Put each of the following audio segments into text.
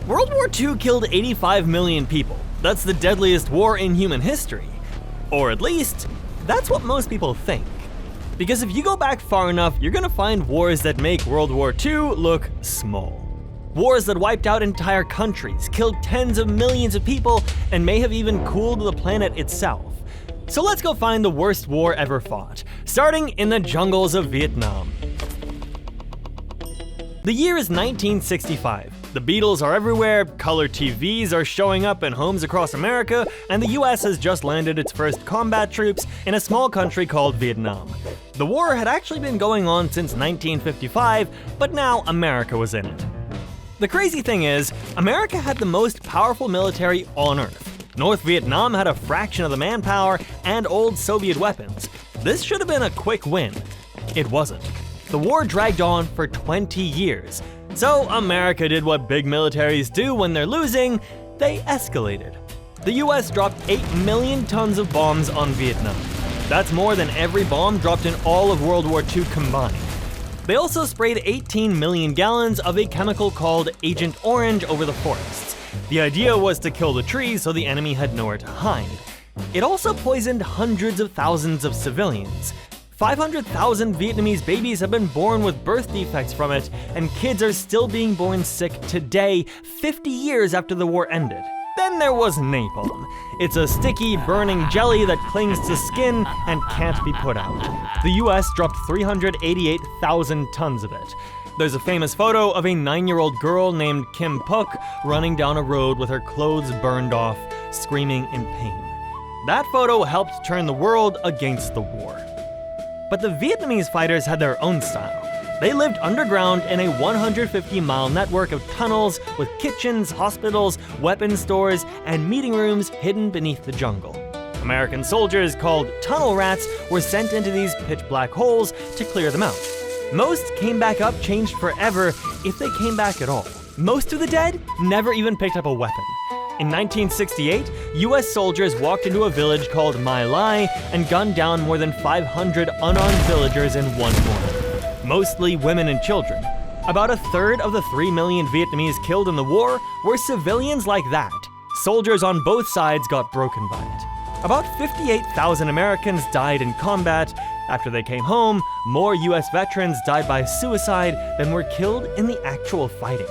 World War II killed 85 million people. That's the deadliest war in human history. Or at least, that's what most people think. Because if you go back far enough, you're gonna find wars that make World War II look small. Wars that wiped out entire countries, killed tens of millions of people, and may have even cooled the planet itself. So let's go find the worst war ever fought, starting in the jungles of Vietnam. The year is 1965. The Beatles are everywhere, color TVs are showing up in homes across America, and the US has just landed its first combat troops in a small country called Vietnam. The war had actually been going on since 1955, but now America was in it. The crazy thing is, America had the most powerful military on Earth. North Vietnam had a fraction of the manpower and old Soviet weapons. This should have been a quick win. It wasn't. The war dragged on for 20 years. So America did what big militaries do when they're losing, they escalated. The US dropped 8 million tons of bombs on Vietnam. That's more than every bomb dropped in all of World War II combined. They also sprayed 18 million gallons of a chemical called Agent Orange over the forests. The idea was to kill the trees so the enemy had nowhere to hide. It also poisoned hundreds of thousands of civilians. 500,000 Vietnamese babies have been born with birth defects from it, and kids are still being born sick today, 50 years after the war ended. Then there was napalm. It's a sticky, burning jelly that clings to skin and can't be put out. The US dropped 388,000 tons of it. There's a famous photo of a 9-year-old girl named Kim Phuc running down a road with her clothes burned off, screaming in pain. That photo helped turn the world against the war. But the Vietnamese fighters had their own style. They lived underground in a 150-mile network of tunnels with kitchens, hospitals, weapons stores, and meeting rooms hidden beneath the jungle. American soldiers, called tunnel rats, were sent into these pitch-black holes to clear them out. Most came back up changed forever, if they came back at all. Most of the dead never even picked up a weapon. In 1968, US soldiers walked into a village called My Lai and gunned down more than 500 unarmed villagers in one morning. Mostly women and children. About a third of the 3 million Vietnamese killed in the war were civilians like that. Soldiers on both sides got broken by it. About 58,000 Americans died in combat. After they came home, more US veterans died by suicide than were killed in the actual fighting.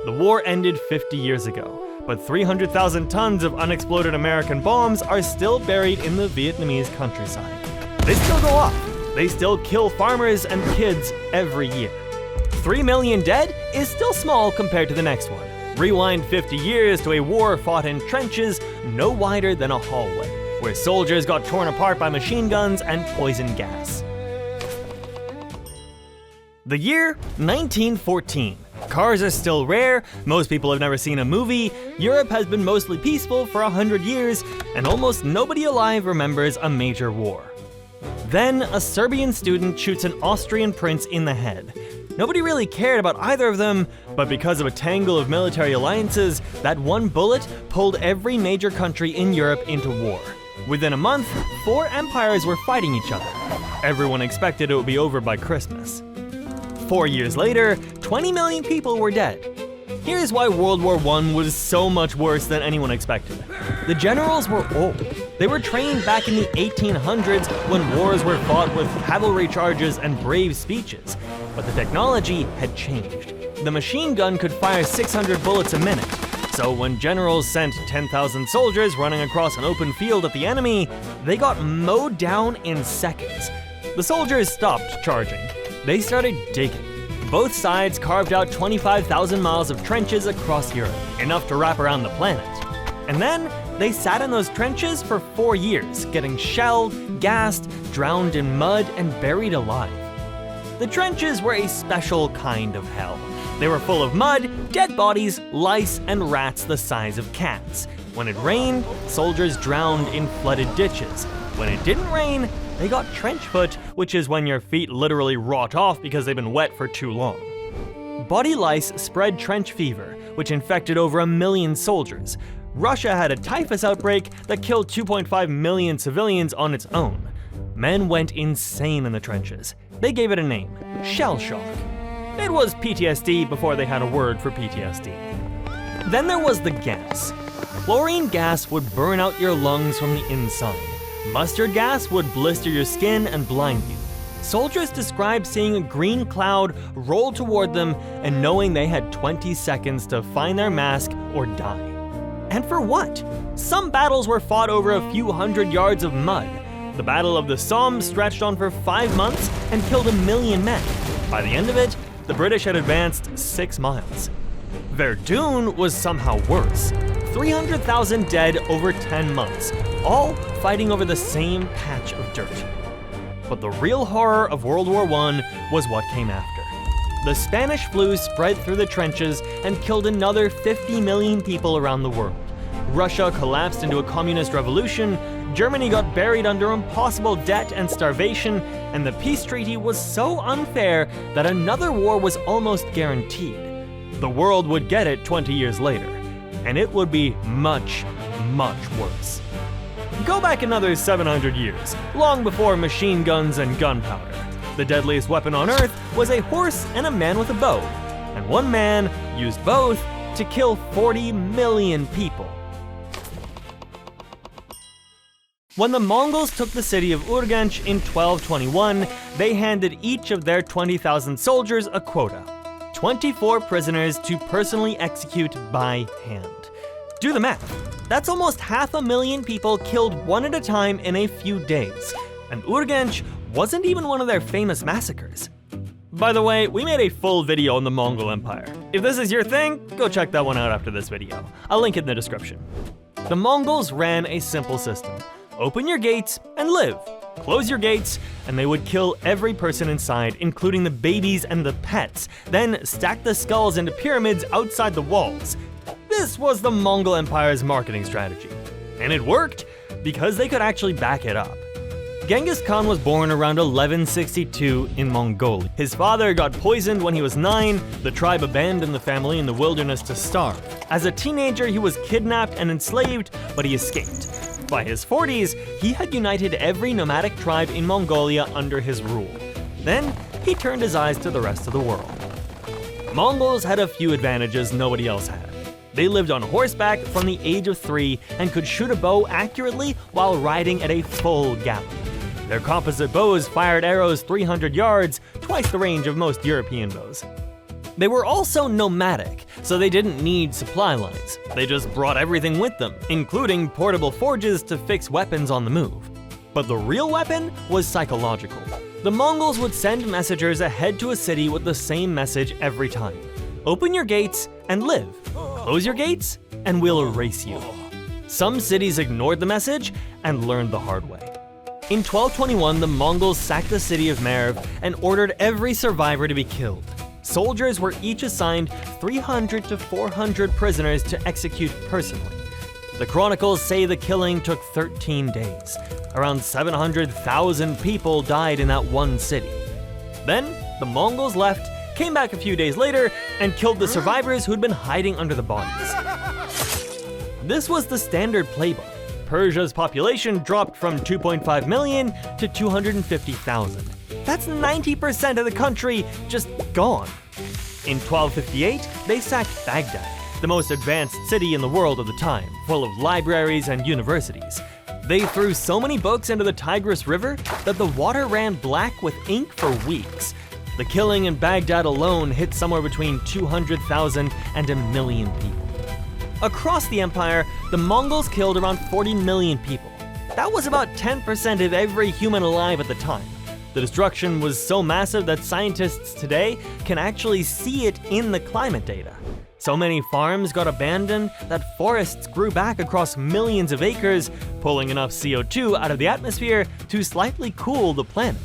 The war ended 50 years ago, but 300,000 tons of unexploded American bombs are still buried in the Vietnamese countryside. They still go off. They still kill farmers and kids every year. 3 million dead is still small compared to the next one. Rewind 50 years to a war fought in trenches no wider than a hallway, where soldiers got torn apart by machine guns and poison gas. The year 1914. Cars are still rare, most people have never seen a movie, Europe has been mostly peaceful for 100 years, and almost nobody alive remembers a major war. Then, a Serbian student shoots an Austrian prince in the head. Nobody really cared about either of them, but because of a tangle of military alliances, that one bullet pulled every major country in Europe into war. Within a month, 4 empires were fighting each other. Everyone expected it would be over by Christmas. 4 years later, 20 million people were dead. Here's why World War I was so much worse than anyone expected. The generals were old. They were trained back in the 1800s when wars were fought with cavalry charges and brave speeches. But the technology had changed. The machine gun could fire 600 bullets a minute. So when generals sent 10,000 soldiers running across an open field at the enemy, they got mowed down in seconds. The soldiers stopped charging. They started digging. Both sides carved out 25,000 miles of trenches across Europe, enough to wrap around the planet. And then they sat in those trenches for 4 years, getting shelled, gassed, drowned in mud, and buried alive. The trenches were a special kind of hell. They were full of mud, dead bodies, lice, and rats the size of cats. When it rained, soldiers drowned in flooded ditches. When it didn't rain, they got trench foot, which is when your feet literally rot off because they've been wet for too long. Body lice spread trench fever, which infected over 1 million soldiers. Russia had a typhus outbreak that killed 2.5 million civilians on its own. Men went insane in the trenches. They gave it a name, shell shock. It was PTSD before they had a word for PTSD. Then there was the gas. Chlorine gas would burn out your lungs from the inside. Mustard gas would blister your skin and blind you. Soldiers described seeing a green cloud roll toward them and knowing they had 20 seconds to find their mask or die. And for what? Some battles were fought over a few hundred yards of mud. The Battle of the Somme stretched on for 5 months and killed 1 million men. By the end of it, the British had advanced 6 miles. Verdun was somehow worse. 300,000 dead over 10 months, all fighting over the same patch of dirt. But the real horror of World War I was what came after. The Spanish flu spread through the trenches and killed another 50 million people around the world. Russia collapsed into a communist revolution, Germany got buried under impossible debt and starvation, and the peace treaty was so unfair that another war was almost guaranteed. The world would get it 20 years later, and it would be much, much worse. Go back another 700 years, long before machine guns and gunpowder. The deadliest weapon on Earth was a horse and a man with a bow, and one man used both to kill 40 million people. When the Mongols took the city of Urgench in 1221, they handed each of their 20,000 soldiers a quota: 24 prisoners to personally execute by hand. Do the math. That's almost 500,000 people killed one at a time in a few days. And Urgench wasn't even one of their famous massacres. By the way, we made a full video on the Mongol Empire. If this is your thing, go check that one out after this video. I'll link it in the description. The Mongols ran a simple system. Open your gates and live. Close your gates, and they would kill every person inside, including the babies and the pets, then stack the skulls into pyramids outside the walls. This was the Mongol Empire's marketing strategy. And it worked because they could actually back it up. Genghis Khan was born around 1162 in Mongolia. His father got poisoned when he was 9, the tribe abandoned the family in the wilderness to starve. As a teenager, he was kidnapped and enslaved, but he escaped. By his 40s, he had united every nomadic tribe in Mongolia under his rule. Then, he turned his eyes to the rest of the world. Mongols had a few advantages nobody else had. They lived on horseback from the age of 3 and could shoot a bow accurately while riding at a full gallop. Their composite bows fired arrows 300 yards, twice the range of most European bows. They were also nomadic, so they didn't need supply lines. They just brought everything with them, including portable forges to fix weapons on the move. But the real weapon was psychological. The Mongols would send messengers ahead to a city with the same message every time. Open your gates and live. Close your gates and we'll erase you. Some cities ignored the message and learned the hard way. In 1221, the Mongols sacked the city of Merv and ordered every survivor to be killed. Soldiers were each assigned 300 to 400 prisoners to execute personally. The chronicles say the killing took 13 days. Around 700,000 people died in that one city. Then, the Mongols left, came back a few days later, and killed the survivors who'd been hiding under the bodies. This was the standard playbook. Persia's population dropped from 2.5 million to 250,000. That's 90% of the country just gone. In 1258, they sacked Baghdad, the most advanced city in the world at the time, full of libraries and universities. They threw so many books into the Tigris River that the water ran black with ink for weeks. The killing in Baghdad alone hit somewhere between 200,000 and 1 million people. Across the empire, the Mongols killed around 40 million people. That was about 10% of every human alive at the time. The destruction was so massive that scientists today can actually see it in the climate data. So many farms got abandoned that forests grew back across millions of acres, pulling enough CO2 out of the atmosphere to slightly cool the planet.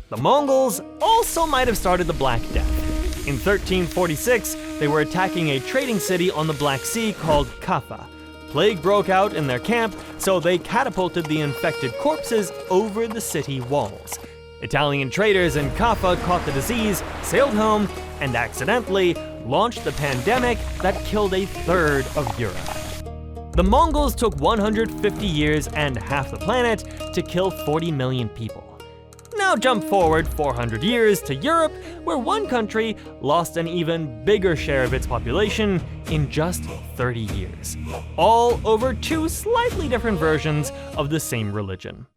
The Mongols also might have started the Black Death. In 1346, they were attacking a trading city on the Black Sea called Kaffa. Plague broke out in their camp, so they catapulted the infected corpses over the city walls. Italian traders in Kaffa caught the disease, sailed home, and accidentally launched the pandemic that killed a third of Europe. The Mongols took 150 years and half the planet to kill 40 million people. Now Now jump forward 400 years to Europe, where one country lost an even bigger share of its population in just 30 years. All over two slightly different versions of the same religion.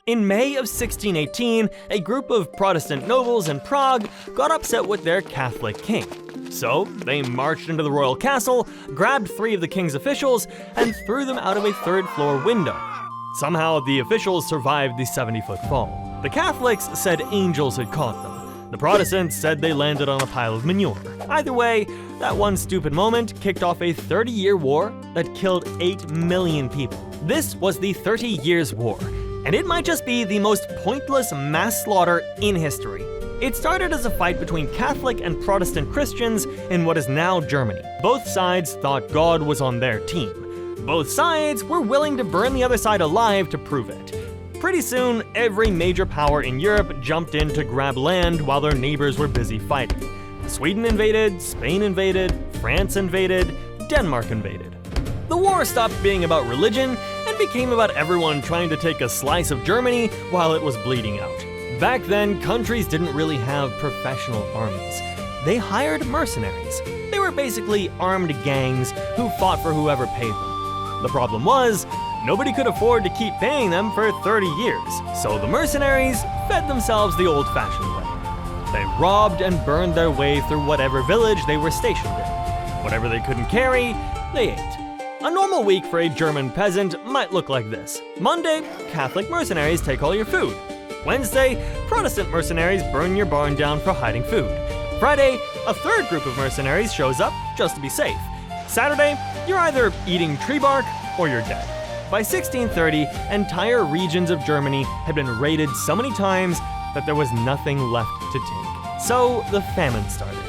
In May of 1618, a group of Protestant nobles in Prague got upset with their Catholic king. So they marched into the royal castle, grabbed 3 of the king's officials, and threw them out of a 3rd-floor window. Somehow, the officials survived the 70-foot fall. The Catholics said angels had caught them. The Protestants said they landed on a pile of manure. Either way, that one stupid moment kicked off a 30-year war that killed 8 million people. This was the 30 Years' War, and it might just be the most pointless mass slaughter in history. It started as a fight between Catholic and Protestant Christians in what is now Germany. Both sides thought God was on their team. Both sides were willing to burn the other side alive to prove it. Pretty soon, every major power in Europe jumped in to grab land while their neighbors were busy fighting. Sweden invaded, Spain invaded, France invaded, Denmark invaded. The war stopped being about religion and became about everyone trying to take a slice of Germany while it was bleeding out. Back then, countries didn't really have professional armies. They hired mercenaries. They were basically armed gangs who fought for whoever paid them. The problem was, nobody could afford to keep paying them for 30 years, so the mercenaries fed themselves the old-fashioned way. They robbed and burned their way through whatever village they were stationed in. Whatever they couldn't carry, they ate. A normal week for a German peasant might look like this. Monday, Catholic mercenaries take all your food. Wednesday, Protestant mercenaries burn your barn down for hiding food. Friday, a 3rd group of mercenaries shows up just to be safe. Saturday, you're either eating tree bark or you're dead. By 1630, entire regions of Germany had been raided so many times that there was nothing left to take. So the famine started.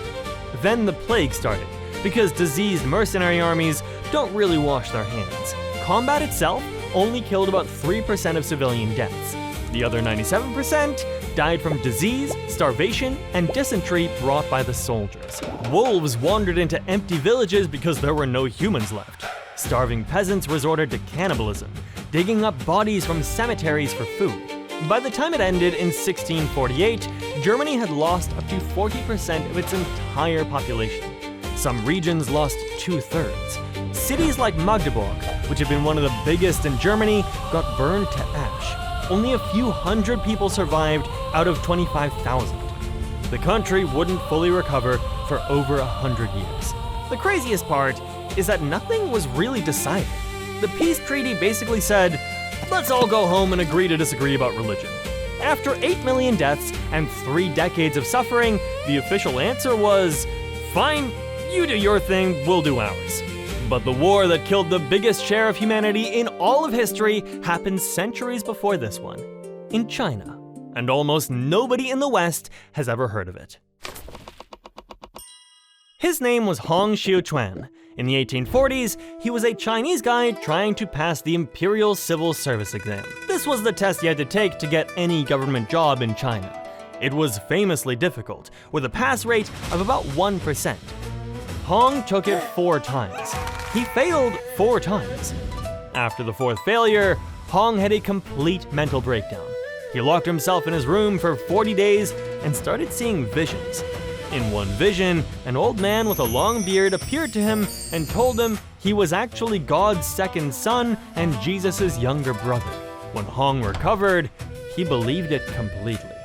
Then the plague started, because diseased mercenary armies don't really wash their hands. Combat itself only killed about 3% of civilian deaths. The other 97% died from disease, starvation, and dysentery brought by the soldiers. Wolves wandered into empty villages because there were no humans left. Starving peasants resorted to cannibalism, digging up bodies from cemeteries for food. By the time it ended in 1648, Germany had lost up to 40% of its entire population. Some regions lost 2/3. Cities like Magdeburg, which had been one of the biggest in Germany, got burned to ash. Only a few hundred people survived out of 25,000. The country wouldn't fully recover for over 100 years. The craziest part is that nothing was really decided. The peace treaty basically said, let's all go home and agree to disagree about religion. After 8 million deaths and 3 decades of suffering, the official answer was, fine, you do your thing, we'll do ours. But the war that killed the biggest share of humanity in all of history happened centuries before this one, in China, and almost nobody in the West has ever heard of it. His name was Hong Xiuquan. In the 1840s, he was a Chinese guy trying to pass the Imperial Civil Service exam. This was the test you had to take to get any government job in China. It was famously difficult, with a pass rate of about 1%. Hong took it 4 times. He failed 4 times. After the 4th failure, Hong had a complete mental breakdown. He locked himself in his room for 40 days and started seeing visions. In one vision, an old man with a long beard appeared to him and told him he was actually God's 2nd son and Jesus' younger brother. When Hong recovered, he believed it completely,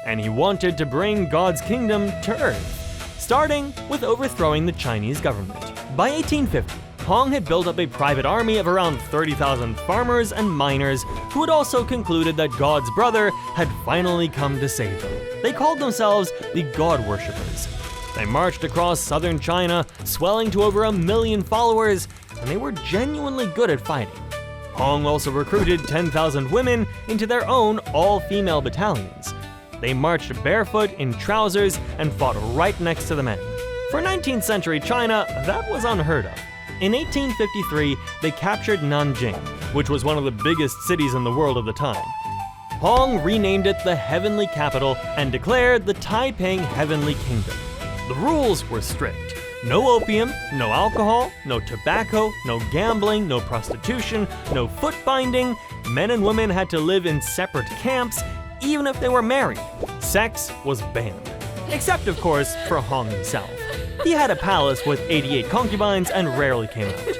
and he wanted to bring God's kingdom to Earth, starting with overthrowing the Chinese government. By 1850, Hong had built up a private army of around 30,000 farmers and miners who had also concluded that God's brother had finally come to save them. They called themselves the God Worshippers. They marched across southern China, swelling to over 1 million followers, and they were genuinely good at fighting. Hong also recruited 10,000 women into their own all-female battalions. They marched barefoot in trousers and fought right next to the men. For 19th century China, that was unheard of. In 1853, they captured Nanjing, which was one of the biggest cities in the world at the time. Hong renamed it the Heavenly Capital and declared the Taiping Heavenly Kingdom. The rules were strict. No opium, no alcohol, no tobacco, no gambling, no prostitution, no foot binding, Men and women had to live in separate camps, even if they were married. Sex was banned. Except, of course, for Hong himself. He had a palace with 88 concubines and rarely came out.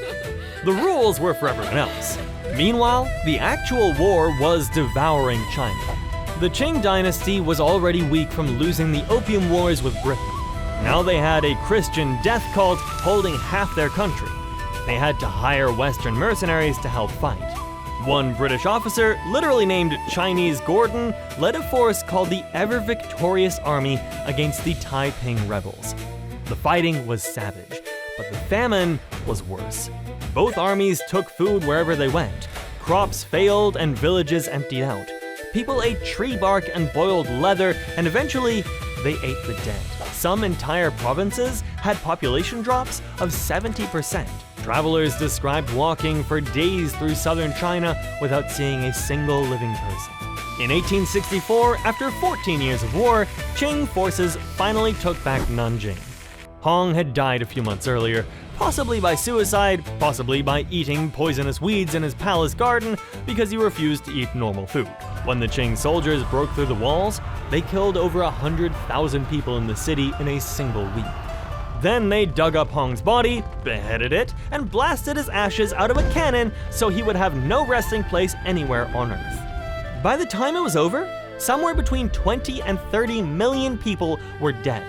The rules were for everyone else. Meanwhile, the actual war was devouring China. The Qing dynasty was already weak from losing the Opium Wars with Britain. Now they had a Christian death cult holding half their country. They had to hire Western mercenaries to help fight. One British officer, literally named Chinese Gordon, led a force called the Ever-Victorious Army against the Taiping rebels. The fighting was savage, but the famine was worse. Both armies took food wherever they went. Crops failed and villages emptied out. People ate tree bark and boiled leather, and eventually, they ate the dead. Some entire provinces had population drops of 70%. Travelers described walking for days through southern China without seeing a single living person. In 1864, after 14 years of war, Qing forces finally took back Nanjing. Hong had died a few months earlier, possibly by suicide, possibly by eating poisonous weeds in his palace garden because he refused to eat normal food. When the Qing soldiers broke through the walls, they killed over 100,000 people in the city in a single week. Then they dug up Hong's body, beheaded it, and blasted his ashes out of a cannon so he would have no resting place anywhere on Earth. By the time it was over, somewhere between 20 and 30 million people were dead,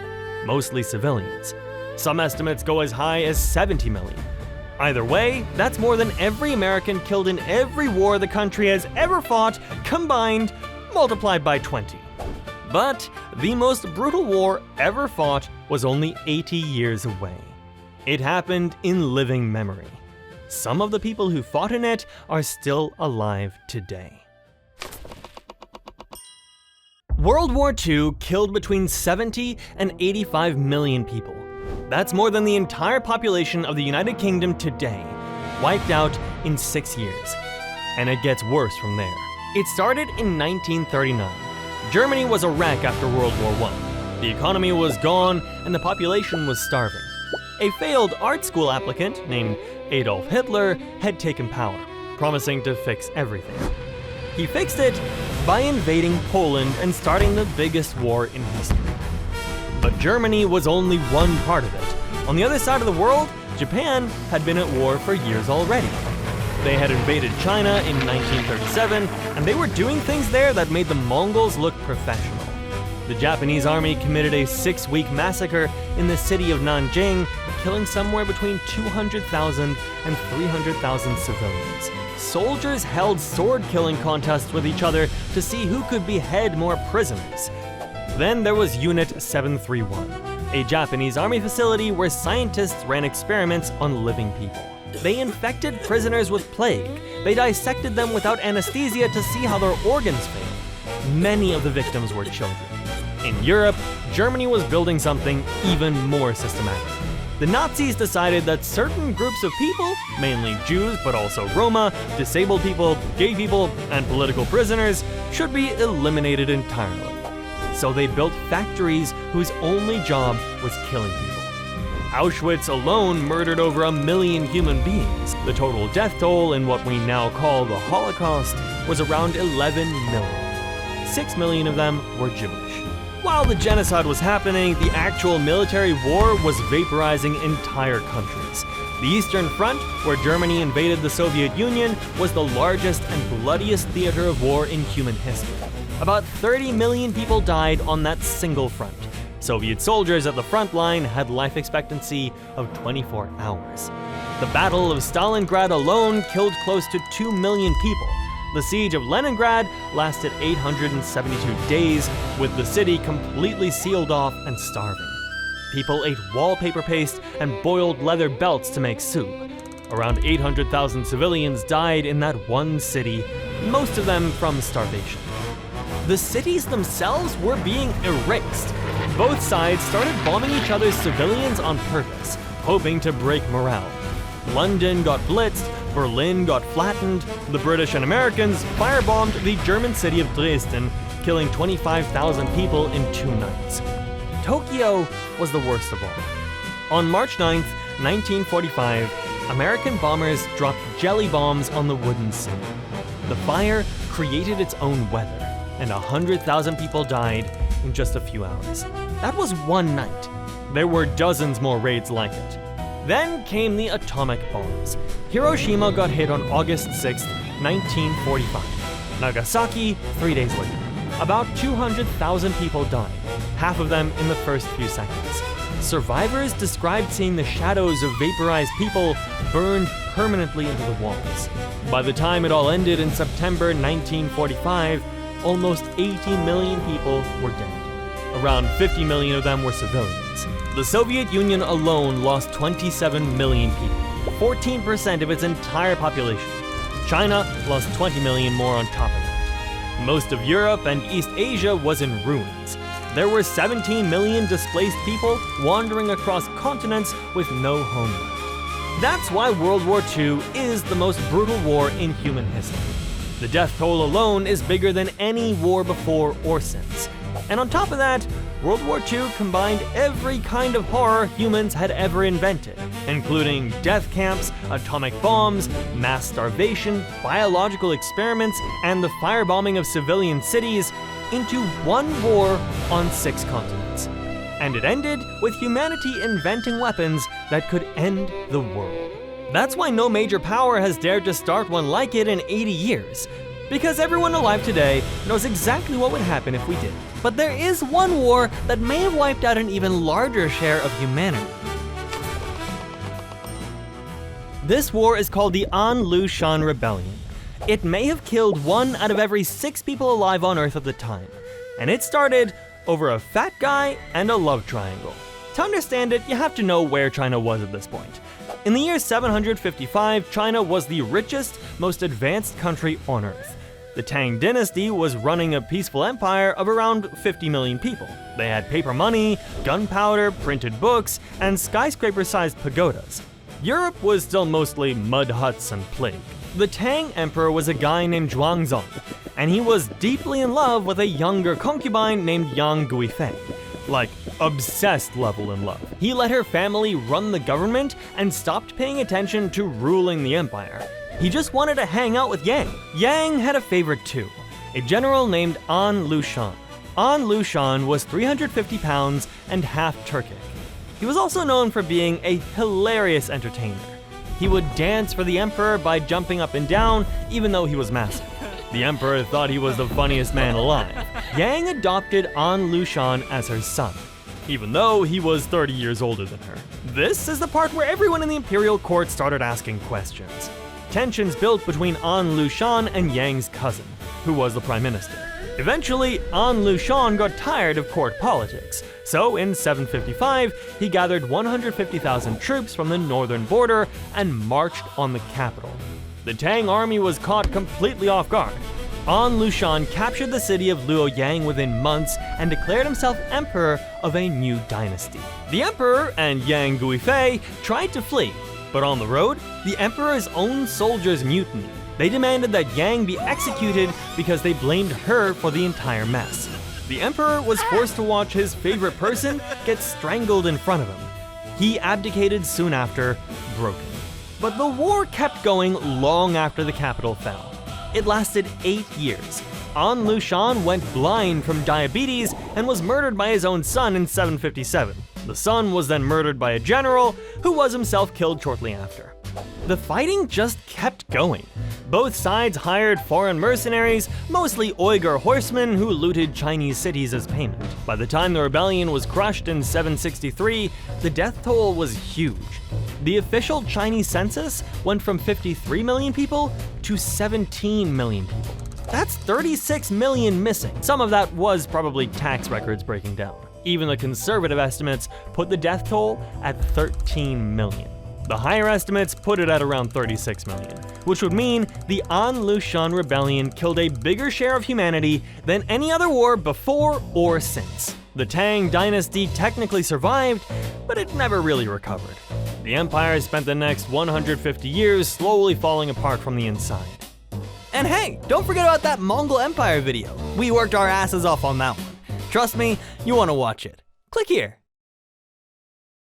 mostly civilians. Some estimates go as high as 70 million. Either way, that's more than every American killed in every war the country has ever fought, combined, multiplied by 20. But the most brutal war ever fought was only 80 years away. It happened in living memory. Some of the people who fought in it are still alive today. World War II killed between 70 and 85 million people. That's more than the entire population of the United Kingdom today, wiped out in 6 years. And it gets worse from there. It started in 1939. Germany was a wreck after World War I. The economy was gone and the population was starving. A failed art school applicant named Adolf Hitler had taken power, promising to fix everything. He fixed it by invading Poland and starting the biggest war in history. But Germany was only one part of it. On the other side of the world, Japan had been at war for years already. They had invaded China in 1937, and they were doing things there that made the Mongols look professional. The Japanese army committed a 6-week massacre in the city of Nanjing, killing somewhere between 200,000 and 300,000 civilians. Soldiers held sword-killing contests with each other to see who could behead more prisoners. Then there was Unit 731, a Japanese army facility where scientists ran experiments on living people. They infected prisoners with plague. They dissected them without anesthesia to see how their organs failed. Many of the victims were children. In Europe, Germany was building something even more systematic. The Nazis decided that certain groups of people, mainly Jews but also Roma, disabled people, gay people, and political prisoners, should be eliminated entirely. So they built factories whose only job was killing people. Auschwitz alone murdered over 1 million human beings. The total death toll in what we now call the Holocaust was around 11 million. 6 million of them were Jewish. While the genocide was happening, the actual military war was vaporizing entire countries. The Eastern Front, where Germany invaded the Soviet Union, was the largest and bloodiest theater of war in human history. About 30 million people died on that single front. Soviet soldiers at the front line had life expectancy of 24 hours. The Battle of Stalingrad alone killed close to 2 million people. The siege of Leningrad lasted 872 days, with the city completely sealed off and starving. People ate wallpaper paste and boiled leather belts to make soup. Around 800,000 civilians died in that one city, most of them from starvation. The cities themselves were being erased. Both sides started bombing each other's civilians on purpose, hoping to break morale. London got blitzed, Berlin got flattened, the British and Americans firebombed the German city of Dresden, killing 25,000 people in 2 nights. Tokyo was the worst of all. On March 9, 1945, American bombers dropped jelly bombs on the wooden city. The fire created its own weather, and 100,000 people died in just a few hours. That was one night. There were dozens more raids like it. Then came the atomic bombs. Hiroshima got hit on August 6, 1945. Nagasaki 3 days later. About 200,000 people died, half of them in the first few seconds. Survivors described seeing the shadows of vaporized people burned permanently into the walls. By the time it all ended in September 1945, almost 80 million people were dead. Around 50 million of them were civilians. The Soviet Union alone lost 27 million people, 14% of its entire population. China lost 20 million more on top of that. Most of Europe and East Asia was in ruins. There were 17 million displaced people wandering across continents with no homeland. That's why World War II is the most brutal war in human history. The death toll alone is bigger than any war before or since. And on top of that, World War II combined every kind of horror humans had ever invented, including death camps, atomic bombs, mass starvation, biological experiments, and the firebombing of civilian cities into one war on 6 continents. And it ended with humanity inventing weapons that could end the world. That's why no major power has dared to start one like it in 80 years. Because everyone alive today knows exactly what would happen if we did. But there is one war that may have wiped out an even larger share of humanity. This war is called the Lushan Rebellion. It may have killed 1 out of every 6 people alive on Earth at the time. And it started over a fat guy and a love triangle. To understand it, you have to know where China was at this point. In the year 755, China was the richest, most advanced country on Earth. The Tang dynasty was running a peaceful empire of around 50 million people. They had paper money, gunpowder, printed books, and skyscraper-sized pagodas. Europe was still mostly mud huts and plague. The Tang emperor was a guy named Zhuangzong, and he was deeply in love with a younger concubine named Yang Guifei. Like, obsessed level in love. He let her family run the government and stopped paying attention to ruling the empire. He just wanted to hang out with Yang. Yang had a favorite too, a general named Lushan. Lushan was 350 pounds and half Turkic. He was also known for being a hilarious entertainer. He would dance for the emperor by jumping up and down, even though he was massive. The emperor thought he was the funniest man alive. Yang adopted Lushan as her son, even though he was 30 years older than her. This is the part where everyone in the imperial court started asking questions. Tensions built between Lushan and Yang's cousin, who was the prime minister. Eventually, Lushan got tired of court politics, so in 755, he gathered 150,000 troops from the northern border and marched on the capital. The Tang army was caught completely off guard. Lushan captured the city of Luoyang within months and declared himself emperor of a new dynasty. The emperor and Yang Guifei tried to flee, but on the road, the emperor's own soldiers mutinied. They demanded that Yang be executed because they blamed her for the entire mess. The emperor was forced to watch his favorite person get strangled in front of him. He abdicated soon after, broken. But the war kept going long after the capital fell. It lasted 8 years. Lushan went blind from diabetes and was murdered by his own son in 757. The son was then murdered by a general who was himself killed shortly after. The fighting just kept going. Both sides hired foreign mercenaries, mostly Uyghur horsemen who looted Chinese cities as payment. By the time the rebellion was crushed in 763, the death toll was huge. The official Chinese census went from 53 million people to 17 million people. That's 36 million missing. Some of that was probably tax records breaking down. Even the conservative estimates put the death toll at 13 million. The higher estimates put it at around 36 million, which would mean the Lushan Rebellion killed a bigger share of humanity than any other war before or since. The Tang dynasty technically survived, but it never really recovered. The empire spent the next 150 years slowly falling apart from the inside. And hey, don't forget about that Mongol Empire video. We worked our asses off on that one. Trust me, you want to watch it. Click here.